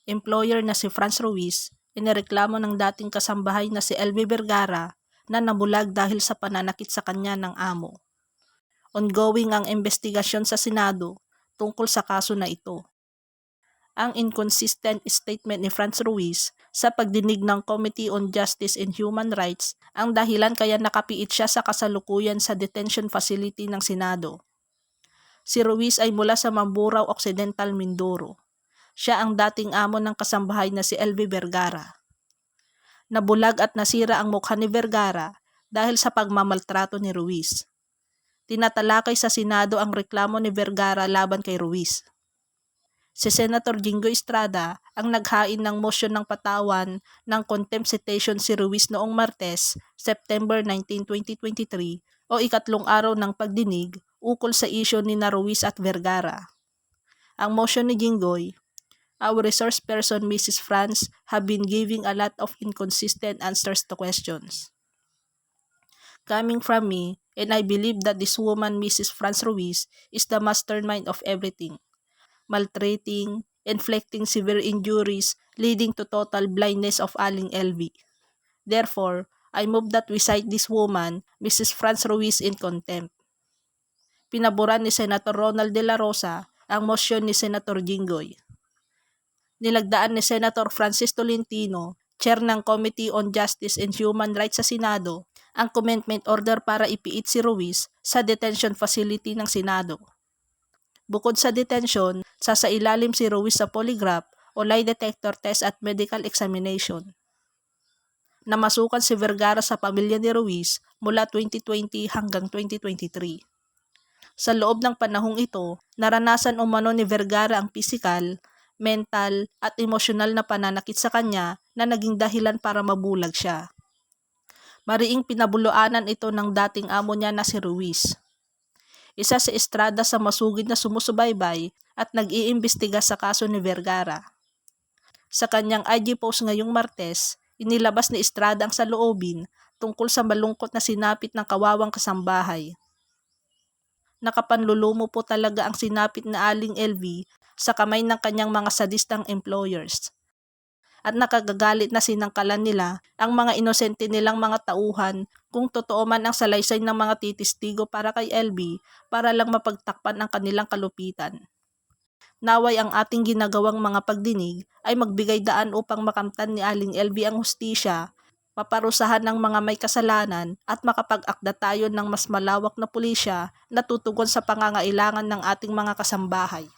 employer na si Franz Ruiz, inireklamo ng dating kasambahay na si LV Vergara na nabulag dahil sa pananakit sa kanya ng amo. Ongoing ang investigasyon sa Senado tungkol sa kaso na ito. Ang inconsistent statement ni Franz Ruiz sa pagdinig ng Committee on Justice and Human Rights ang dahilan kaya nakapiit siya sa kasalukuyan sa detention facility ng Senado. Si Ruiz ay mula sa Mamburao Occidental, Mindoro. Siya ang dating amo ng kasambahay na si LV Vergara. Nabulag at nasira ang mukha ni Vergara dahil sa pagmamaltrato ni Ruiz. Tinatalakay sa Senado ang reklamo ni Vergara laban kay Ruiz. Si Senator Jinggoy Estrada ang naghain ng motion ng patawan ng contempt citation si Ruiz noong Martes, September 19, 2023 o ikatlong araw ng pagdinig ukol sa isyu ni Ruiz at Vergara. Ang motion ni Jinggoy, "Our resource person Mrs. Franz have been giving a lot of inconsistent answers to questions. Coming from me, and I believe that this woman Mrs. Franz Ruiz is the mastermind of everything. Maltreating, inflicting severe injuries, leading to total blindness of Aling LV. Therefore, I move that we cite this woman, Mrs. Franz Ruiz, in contempt." Pinaboran ni Senator Ronald De La Rosa ang motion ni Senator Jinggoy. Nilagdaan ni Senator Francis Tolentino, chair ng Committee on Justice and Human Rights sa Senado, ang commitment order para ipiit si Ruiz sa detention facility ng Senado. Bukod sa detention, sasailalim si Ruiz sa polygraph o lie detector test at medical examination. Namasukan si Vergara sa pamilya ni Ruiz mula 2020 hanggang 2023. Sa loob ng panahong ito, naranasan umano ni Vergara ang physical, mental at emosyonal na pananakit sa kanya na naging dahilan para mabulag siya. Mariing pinabuluanan ito ng dating amo niya na si Ruiz. Isa si Estrada sa masugid na sumusubaybay at nag-iimbestiga sa kaso ni Vergara. Sa kanyang IG post ngayong Martes, inilabas ni Estrada ang saloobin tungkol sa malungkot na sinapit ng kawawang kasambahay. Nakapanlulumo po talaga ang sinapit na Aling LV sa kamay ng kanyang mga sadistang employers. At nakagagalit na sinangkalan nila ang mga inosente nilang mga tauhan kung totoo man ang salaysay ng mga titistigo para kay LV para lang mapagtakpan ang kanilang kalupitan. Naway ang ating ginagawang mga pagdinig ay magbigay daan upang makamtan ni Aling LV ang hustisya, maparusahan ng mga may kasalanan at makapag-akda tayo ng mas malawak na pulisya na tutugon sa pangangailangan ng ating mga kasambahay.